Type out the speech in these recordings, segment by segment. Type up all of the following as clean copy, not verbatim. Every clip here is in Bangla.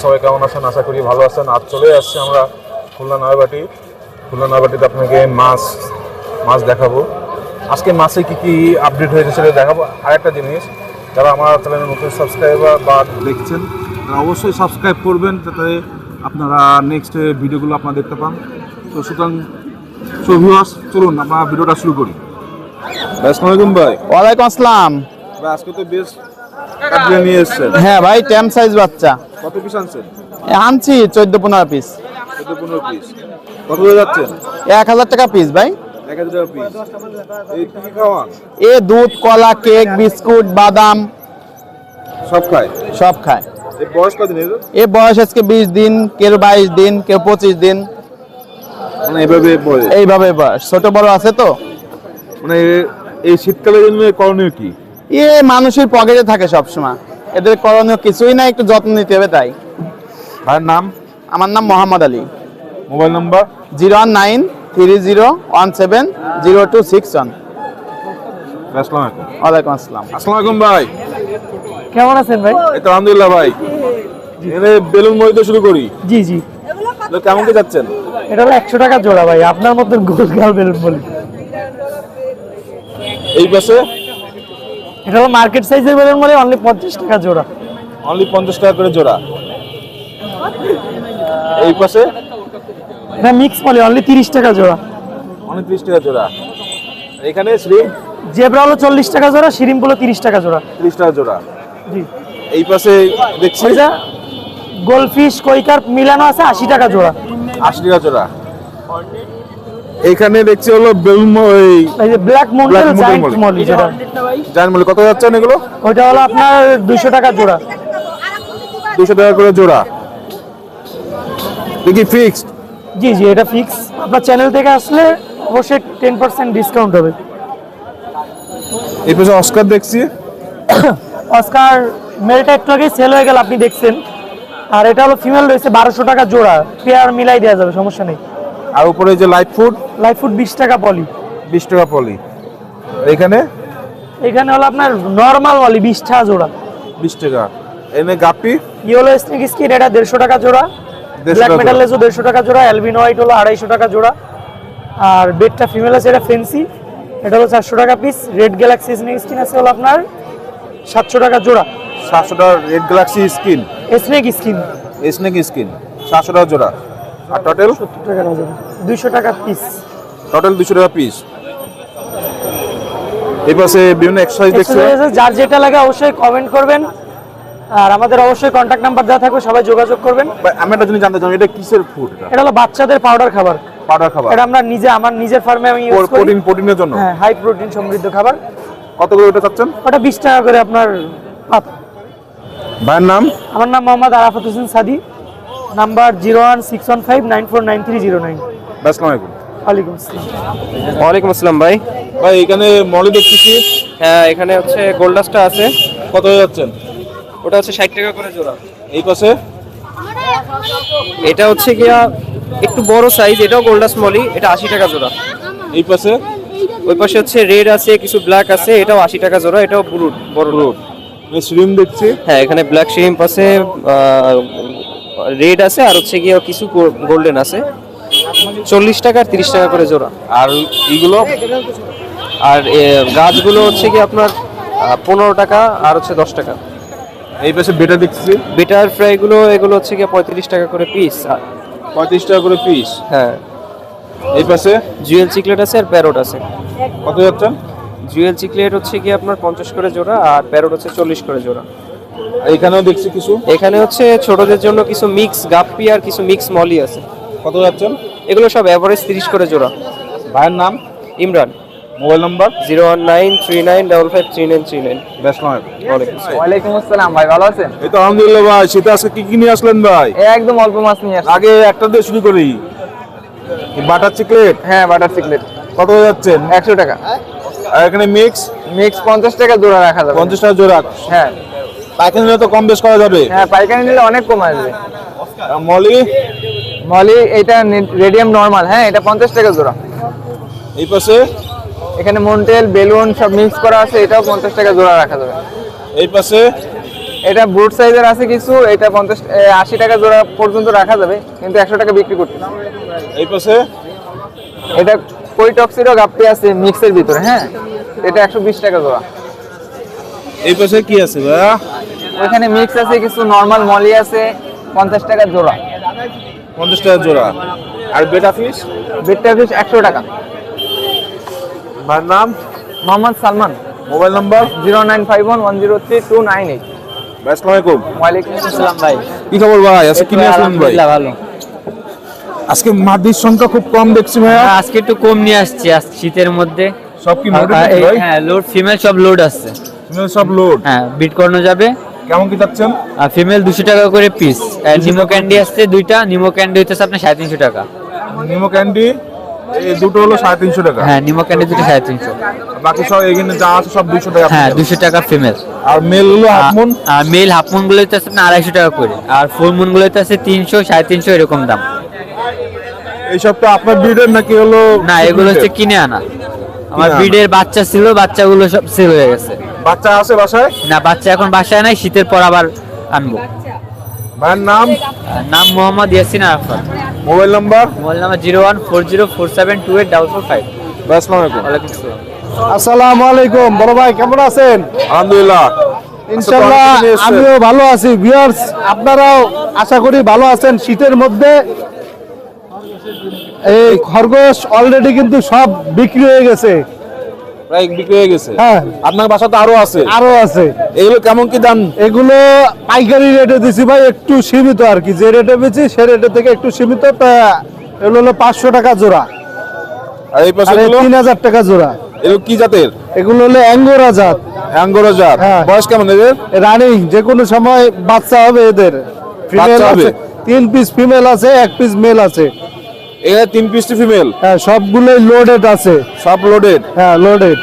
সবাই কেমন আছেন? আশা করি ভালো আছেন। আজ চলে আসছি আমরা খুলনা নয়াবাটিতে আপনাকে মাছ দেখাবো। আজকে মাছে কি কি আপডেট হয়েছে সেটা দেখাবো। আরেকটা জিনিস, যারা আমার চ্যানেলের নতুন সাবস্ক্রাইবার বা দেখছেন তারা অবশ্যই সাবস্ক্রাইব করবেন, যাতে আপনারা নেক্সট ভিডিওগুলো আপনারা দেখতে পান। তো সুতরাং ভিউয়ার্স, চলুন আমরা ভিডিওটা শুরু করি। আসসালামু আলাইকুম ভাই। ওয়ালাইকুম আসসালাম ভাই, আজকে তো বেশ কাটলে নিয়ে এসেছেন। হ্যাঁ ভাই, টেম সাইজ বাচ্চা কত পিস আনছেন? আনছি 14-15 পিস। 14-15 পিস। কত হয়ে যাচ্ছেন? 1000 টাকা পিস ভাই। 1000 টাকা পিস। এই কি খাওয়ান? এ দুধ, কলা, কেক, বিস্কুট, বাদাম সব খায়? সব খায়। এই বয়স কতদিন এর? এ বয়স আজকে 20 দিন, কেউ 22 দিন, কেউ 25 দিন, মানে এইভাবে বয়স। ছোট বড় আছে তো। মানে এই শীতকালের জন্য করণীয় কি? এ মানুষের পকেটে থাকে সব সময়, এদের করণীয় কিছুই না, একটু যত্ন নিতে হবে তাই। ভাইয়ের নাম? আমার নাম মোহাম্মদ আলী। Mobile number? 01930170261। আসসালামু আলাইকুম। ওয়ালাইকুম আসসালাম। আসসালামু আলাইকুম ভাই। কেমন আছেন ভাই? এই তো আলহামদুলিল্লাহ ভাই। এখানে বেলুন মরিতে শুরু করি। জি জি। তো কেমন কি যাচ্ছেন? এটা হলো 100 টাকা জোড়া ভাই, আপনার মতন গোল গাল বেলুন বলি। এই পাশে? এটা হলো মার্কেট সাইজের বেলুন বলি, অনলি 50 টাকা জোড়া। অনলি 50 টাকা করে জোড়া। এই পাশে? এটা মিক্স বলি, অনলি 30 টাকা জোড়া। অনলি 30 টাকা জোড়া। এখানে শ্রিম? জেব্রা হলো 40 টাকা জোড়া, শিরিম হলো 30 টাকা জোড়া। 30 টাকা জোড়া। জি। এই পাশে দেখছি এটা গোলফিশ কৈকার মিলানো আছে 80 টাকা জোড়া। 80 টাকা জোড়া। এইখানে দেখছি হলো বেলুন এই যে ব্ল্যাক মন্ডেল জায়ান্ট মলি, যেটা জানেন বলে কত যাচ্ছেন এগুলো? ওটা হলো আপনার 200 টাকা জোড়া। 200 টাকা করে জোড়া। দেখি ফিক্সড? জি জি, এটা ফিক্স। আপনার চ্যানেল থেকে আসলে অবশ্যই 10% ডিসকাউন্ট হবে। এই পাশে অস্কার দেখছি। অস্কার মেলটা একটু আগে সেল হয়ে গেল, আপনি দেখছেন। আর এটা হলো ফিমেল রয়েছে 1200 টাকা জোড়া, পেয়ার মিলাই দেওয়া যাবে, সমস্যা নেই। আর উপরে যে লাইট ফুড? লাইফ ফুড 20 টাকা পলি। 20 টাকা পলি। এখানে হলো আপনার নরমাল ওয়ালি 20 টাকা জোড়া। 20 টাকা। এনে গাপ্পি? ইয়েলো স্নেক স্কিন এটা 150 টাকা জোড়া। ব্ল্যাক মেটাল লেজও 150 টাকা জোড়া। অ্যালবিনো হোয়াইট হলো 250 টাকা জোড়া। আর বেডটা ফিমেল আছে, এটা ফেন্সি, এটা হলো 400 টাকা piece. Red Galaxy snake skin আছে হলো আপনার 700 টাকা জোড়া। 700 টাকা red Galaxy skin? Snake skin. Snake skin 700 টাকা জোড়া। আর টোটাল 70 টাকা জোড়া, 200 টাকা পিস। টোটাল 200 টাকা পিস। এই পাশে বিভিন্ন এক্সারসাইজ দেখছি। যার যেটা লাগে অবশ্যই কমেন্ট করবেন, আর আমাদের অবশ্যই কন্টাক্ট নাম্বার দেওয়া থাকবে, সবাই যোগাযোগ করবেন। আমি একটা জিনিস জানতে চাই, এটা কিসের ফুড? এটা হলো বাচ্চাদের পাউডার খাবার। এটা আমরা আমার নিজের ফার্মে আমি ইউজ করি। প্রোটিনের জন্য? হ্যাঁ, হাই প্রোটিন সমৃদ্ধ খাবার। কত করে ওটা চাচ্ছেন? ওটা 20 টাকা করে আপনার পাতা। ভাইয়ের নাম? আমার নাম মোহাম্মদ আরাফাত হোসেন সাদি। নাম্বার 01615949309। আসসালামু আলাইকুম। ওয়ালাইকুম আসসালাম। ওয়ালাইকুম আসসালাম ভাই। ভাই এখানে মলি দেখতেছি। হ্যাঁ, এখানে হচ্ছে গোল্ডাসটা আছে। কত হয়ে যাচ্ছেন? ওটা হচ্ছে 60 টাকা করে জোড়া। এই পাশে? এটা হচ্ছে গিয়া একটু বড় সাইজ, এটাও গোল্ডাস মলি, এটা 80 টাকা জোড়া। এই পাশে? ওই পাশে হচ্ছে রেড আছে, কিছু ব্ল্যাক আছে, এটাও 80 টাকা জোড়া, এটাও ব্রুড বড় রুট। শ্রিম দেখছি। হ্যাঁ, এখানে ব্ল্যাক শ্রিম্প আছে, রেড আছে, আর হচ্ছে গিয়া কিছু গোল্ডেন আছে। 40 টাকা আর 30 টাকা করে জোড়া। আর এইগুলো? আর গাছগুলো হচ্ছে কি আপনার 15 টাকা আর হচ্ছে 10 টাকা। এই পাশে বেটা দেখছি। বেটার ফ্রাইগুলো এগুলো হচ্ছে কি 35 টাকা করে পিস। 35 টাকা করে পিস। হ্যাঁ। এই পাশে? জুয়েল চিকলেট আছে আর প্যারট আছে। কত যাচ্ছেন? জুয়েল চিকলেট হচ্ছে কি আপনার 50 করে জোড়া, আর প্যারট হচ্ছে 40 করে জোড়া। এইখানেও দেখছি কিছু। এখানে হচ্ছে ছোটদের জন্য কিছু মিক্স গাপ্পি আর কিছু মিক্স মলি আছে। কত যাচ্ছেন? এগুলো সব এভারেজ 30 করে জোড়া। ভাইয়ের নাম? ইমরান। Mobile number? 01939553939। ওয়ালাইকুম আসসালাম ভাই, ভালো আছেন? এই তো আলহামদুলিল্লাহ ভাই। শীতে আজকে কি কি নিয়ে আসলেন ভাই? একদম অল্প মাছ নিয়ে আসছি। আগে একটা দিয়ে শুরু করি। Butter chiclet? হ্যাঁ, বাটার চিকলেট। কত হয়ে যাচ্ছেন? 100 টাকা। আর এখানে মিক্স? মিক্স 50 টাকা জোড়া রাখা যাবে। 50 টাকা জোড়া? হ্যাঁ। পাইকারি নিলে তো কম বেশ করা যাবে? হ্যাঁ, পাইকারি নিলে অনেক কম আসবে। মলি? মলি এটা রেডিয়াম নরমাল, হ্যাঁ, এটা 50 টাকা জোড়া। এই পাশে? এখানে মন্টেল বেলুন সব মিক্স করা আছে, এটাও 50 টাকা জোড়া রাখা যাবে। এই পাশে এটা বুট সাইজের আছে কিছু, এটা 80 টাকা জোড়া পর্যন্ত রাখা যাবে, কিন্তু 100 টাকা বিক্রি করতেছে। এই পাশে এটা কই টক্সিরও গাপ্পি আছে মিক্সের ভিতরে, হ্যাঁ, এটা 120 টাকা জোড়া। এই পাশে কি আছে ভাইয়া? ওইখানে মিক্স আছে কিছু, নরমাল মলি আছে 50 টাকা জোড়া। 50 টাকা জোড়া। আর বেটা ফিশ? বেডটা পিস 100 টাকা। ভাইয়ের নাম? মোহাম্মদ সালমান। Mobile number? 09511032298। ভাই আসসালামু আলাইকুম। ওয়ালাইকুম আসসালাম ভাই। কি খবর ভাই? আজকে কিনে আসলেন ভাই? আলহামদুলিল্লাহ ভালো। আজকে মাদির সংখ্যা খুব কম দেখছি ভাইয়া। আজকে একটু কম নিয়ে আসছি শীতের মধ্যে। সব কি লোড ভাই? হ্যাঁ, লোড ফিমেল সব লোড আছে। ফিমেল সব লোড। হ্যাঁ, বিট করানো যাবে। কেমন কি যাচ্ছেন? আর ফিমেল 200 টাকা করে পিস। নিমো ক্যান্ডি আসছে দুইটা, নিমো ক্যান্ডি হইতেছে আপনার 350 টাকা। নিমো ক্যান্ডি এই দুটো হলো 350 টাকা। হ্যাঁ, নিমো ক্যান্ডি দুটো 350। বাকি সব এখানে যা আছে সব 200 টাকা। হ্যাঁ, 200 টাকা ফিমেল। আর মেল হলো হাফ মুন। আর মেল হাফ মুন গুলো হইতেছে আপনার 250 টাকা করে, আর ফুল মুন গুলো হইতেছে 300 350 এরকম দাম। এই সব তো আপনার ব্রিডের নাকি হলো? না, এগুলো হচ্ছে কিনে আনা। আমার আনা। ব্রিডের বাচ্চা ছিল, বাচ্চাগুলো সব সেল হয়ে গেছে। বাচ্চা আছে বাসায়? না, বাচ্চা এখন বাসায় নাই, শীতের পর আবার আনবো। ভাইয়ের নাম? নাম Mohammad Yasin Arafat. Mobile number? Mobile number 01404728288। ভাই আসসালামু আলাইকুম। ওয়ালাইকুম আসসালাম। আসসালামু আলাইকুম বড় ভাই, কেমন আছেন? আলহামদুলিল্লাহ। ইনশাআল্লাহ আমিও ভালো আছি। ভিউয়ার্স আপনারাও আশা করি ভালো আছেন। শীতের মধ্যে এই খরগোশ অলরেডি কিন্তু সব বিক্রি হয়ে গেছে। প্রায় বিক্রি হয়ে গেছে। হ্যাঁ, আপনার বাসা তো আরো আছে? আরো আছে। এগুলো কেমন কি দাম? এগুলো পাইকারি রেটে দিছি ভাই, একটু সীমিত আর কি। যে রেটে বেচি সে রেটে থেকে একটু সীমিত। তা এগুলো হলো 500 টাকা জোড়া, আর এই পাশে আর গুলো? 3000 টাকা জোড়া। এগুলো কি জাতের? এগুলো হলো অ্যাঙ্গোরা জাত, অ্যাঙ্গোরা জাত। হ্যাঁ। বয়স কেমন এদের? রানিং। যে কোনো সময় বাচ্চা হবে এদের। ফিমেল বাচ্চা হবে? আছে 3 পিস ফিমেল আছে, 1 পিস মেল আছে। এখানে 3 পিস ফিমেল। হ্যাঁ, সবগুলোই লোডেড আছে। সব লোডেড। হ্যাঁ, লোডেড।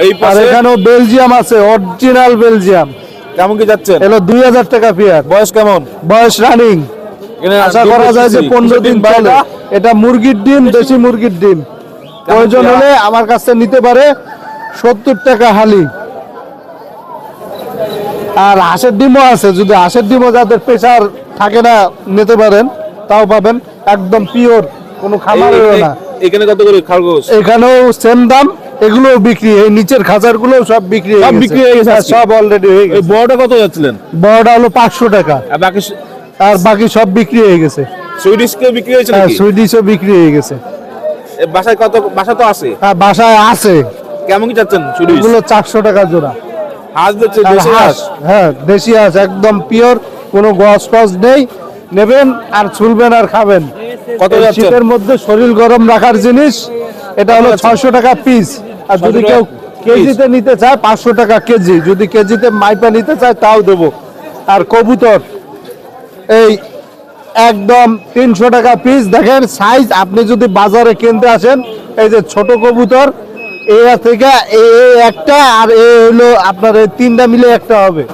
এই আর পাশে এখানেও বেলজিয়াম আছে, অরিজিনাল বেলজিয়াম। কেমন কি যাচ্ছেন? এলো 2000 টাকা পেয়ার। বয়স কেমন? বয়স রানিং। এখানে আশা ডিম করা যায় যে দেখতেছি। 15 দিন কিসের চলে। ডিম? এটা মুরগির ডিম, দেশি মুরগির ডিম। প্রয়োজন পেয়ারা? হলে আমার কাছে নিতে পারে 70 টাকা হালি। আর হাঁসের ডিমও আছে, যদি হাঁসের ডিমও যাদের প্রেসার থাকে না নিতে পারেন, তাও পাবেন। একদম পিওর, কোনো খামারেরও না। এখানে কত করে খরগোশ? এখানেও সেম দাম। এগুলো বিক্রি, এই নিচের খাঁচার গুলো সব বিক্রি হয়ে সব গেছে। বিক্রি হয়ে গেছে হ্যাঁ, আজকে? সব অলরেডি হয়ে এই গেছে। বড়টা কত যাচ্ছিলেন? বড়টা হলো 500 টাকা, আর বাকি আর বাকি সব বিক্রি হয়ে গেছে। সুইডিশ কে বিক্রি হয়েছে হ্যাঁ, নাকি? সুইডিশও বিক্রি হয়ে গেছে। এ বাসায় কত? বাসা তো আছে। হ্যাঁ, বাসায় আছে। কেমন কি যাচ্ছেন সুইডিশ? এগুলো 400 টাকা জোড়া। হাঁস দিচ্ছে আর দেশি হাঁস, হাঁস? হ্যাঁ দেশি হাঁস, একদম পিওর, কোনো গস টস নেই। নেবেন আর ছুলবেন আর খাবেন। কত এই যাচ্ছেন? শীতের মধ্যে শরীর গরম রাখার জিনিস। এটা হলো 600 টাকা পিস। আর যদি 600 কেউ টাকা কেজিতে নিতে চায় 500 টাকা কেজি। যদি কেজিতে মাইপা নিতে চায় তাও দেবো। আর কবুতর এই একদম 300 টাকা পিস। দেখেন সাইজ, আপনি যদি বাজারে কিনতে আসেন, এই যে ছোট কবুতর এরা থেকে এই একটা, আর এই হলো আপনার এই 3টা মিলে একটা হবে।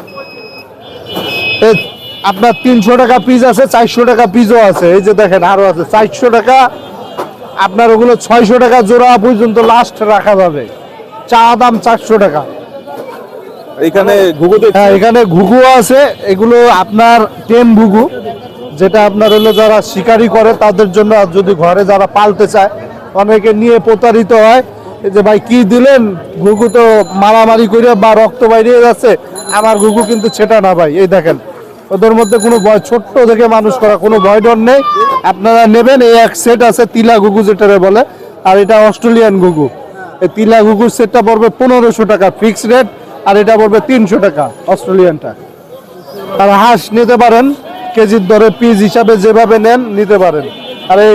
এই আপনার 300 টাকা পিস আছে, 400 টাকা পিসও আছে। এই যে দেখেন আরো আছে 400 টাকা। আপনার ওগুলো 600 টাকা জোড়া পর্যন্ত লাস্ট রাখা যাবে। চা দাম 400 টাকা। এখানে ঘুঘু দেখছি। হ্যাঁ, এখানে ঘুঘু আছে। এগুলো আপনার 10 ঘুঘু, যেটা আপনার হলো যারা শিকারি করে তাদের জন্য। আর যদি ঘরে যারা পালতে চায়, অনেকে নিয়ে প্রতারিত হয়। এই যে ভাই কি দিলেন, ঘুঘু তো মারামারি করে বা রক্ত বাইরে যাচ্ছে। আমার ঘুঘু কিন্তু সেটা না ভাই। এই দেখেন ওদের মধ্যে কোনো ভয়, ছোট্ট থেকে মানুষ করা, কোনো ভয় ডর নেই। আপনারা নেবেন, এই এক সেট আছে তিলা ঘুঘু যেটারে বলে, আর এটা অস্ট্রেলিয়ান ঘুঘু। এই তিলা ঘুঘুর সেটটা পড়বে 1500 টাকা ফিক্স রেট, আর এটা পড়বে 300 টাকা অস্ট্রেলিয়ানটা। আর হাঁস নিতে পারেন কেজির দরে, পিস হিসাবে যেভাবে নেন নিতে পারেন। আর এই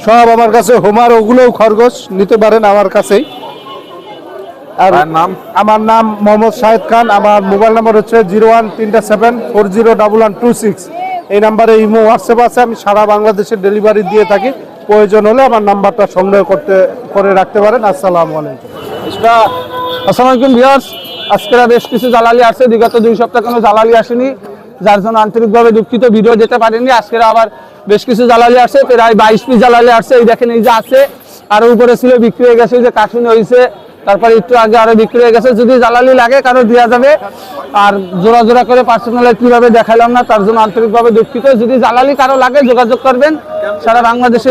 সব আমার কাছে হোমার, ওগুলোও খরগোশ নিতে পারেন আমার কাছেই। আর আর নাম? আমার নাম মোহাম্মদ শাহেদ খান। আমার মোবাইল নাম্বার হচ্ছে 01374011126। এই নাম্বারে ইমো হোয়াটসঅ্যাপ আছে। আমি সারা বাংলাদেশে ডেলিভারি দিয়ে থাকি। প্রয়োজন হলে আমার নাম্বারটা সংগ্রহ করে রাখতে পারেন। আসসালামু আলাইকুম। আসসালামু আলাইকুম ভিউয়ার্স। আজকে বেশ কিছু জালালি আসছে, বিগত 2 সপ্তাহ কোনো জালালি আসেনি, যার জন্য আন্তরিকভাবে দুঃখিত, ভিডিও যেতে পারেনি। আজকে আবার বেশ কিছু জ্বালালি আসছে, প্রায় 22 পিস জ্বালালি আসছে। এই দেখেন, এই যে আছে, আরো উপরে ছিল বিক্রি হয়ে গেছে, ওই যে কার্টুন হয়েছে, তারপরে একটু আগে আরো বিক্রি হয়ে গেছে। যদি জ্বালালি লাগে কারো দেওয়া যাবে। আর জোড়া জোড়া করে পার্সোনালি কিভাবে দেখালাম না, তার জন্য আন্তরিকভাবে দুঃখিত। যদি জ্বালালি কারো লাগে যোগাযোগ করবেন, সারা বাংলাদেশে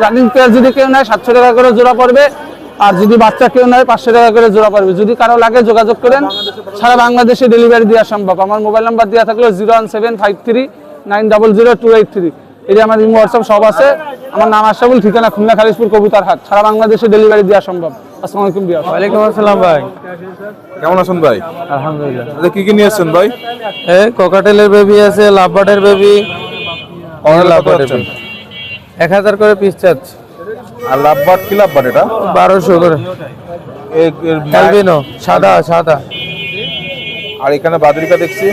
রানিং পেয়ার যদি কেউ নেয় 700 টাকা করে জোড়া পড়বে, আর যদি বাচ্চা কেউ নেয় 500 টাকা করে জোড়া পড়বে। যদি কারো লাগে যোগাযোগ করেন, সারা বাংলাদেশে ডেলিভারি দেওয়া সম্ভব। আমার মোবাইল নাম্বার দেওয়া থাকলো 01753900283। এই যে আমার হোয়াটসঅ্যাপ সব আছে। আমার নাম আশরাফুল, ঠিকানা খুলনা খালিশপুর কবুতর হাট। সারা বাংলাদেশে ডেলিভারি দেওয়া সম্ভব। আসসালামু আলাইকুম বিয়ার। ওয়ালাইকুম আসসালাম ভাই। কেমন আছেন ভাই? আলহামদুলিল্লাহ। আচ্ছা, কি কি নিয়ে এসেছেন ভাই? এই ককাটেলের বেবি আছে, লাভবার্ডের বেবি, লাভবার্ড বেবি 1000 করে পিস চাচ্ছি। আর লাভবার্ড কি লাভবার্ড এটা? 1200 করে। অ্যালবিনো সাদা সাদা। আর এখানে বাদরিকা দেখছি,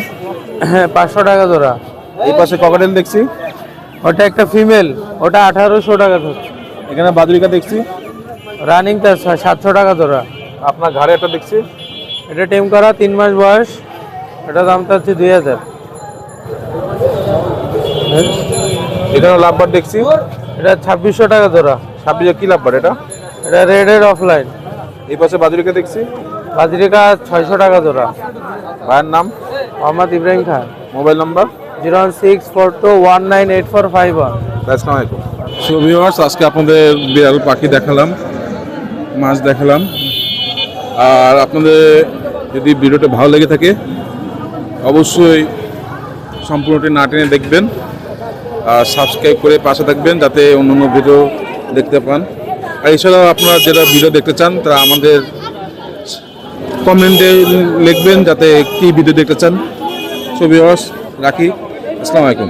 হ্যাঁ 500 টাকা জোড়া। এই পাশে ককাটেল দেখছি, ওটা একটা ফিমেল, ওটা 1800 টাকা ধরছে। এখানে বাদরিকা দেখছি, রানিং তার 700 টাকা জোড়া। আপনার ঘাড়ে একটা দেখছি, এটা টেম করা 3 মাস বয়স, এটা দাম হচ্ছে 2000। এখানে লাভবার্ড দেখছি, এটা 2600 টাকা জোড়া। 26 কি লাভবার্ড এটা? এটা রেডের অফলাইন। এই পাশে বাদরিকা দেখছি, বাজরিকা 600 টাকা জোড়া। ভাইয়ের নাম? মোহাম্মদ ইব্রাহিম খান। Mobile number? 01642198451। আসসালামু আলাইকুম। সো ভিউয়ার্স, আজকে আপনাদের বিড়াল পাখি দেখালাম, মাছ দেখালাম। আর আপনাদের যদি ভিডিওটা ভালো লেগে থাকে অবশ্যই সম্পূর্ণটি না টেনে দেখবেন, আর সাবস্ক্রাইব করে পাশে থাকবেন যাতে অন্য ভিডিও দেখতে পান। আর এছাড়াও আপনারা যেটা ভিডিও দেখতে চান তারা আমাদের কমেন্টে লিখবেন যাতে কী ভিডিও দেখতে চান। সো ভিউয়ার্স, রাখি। আসসালামু আলাইকুম।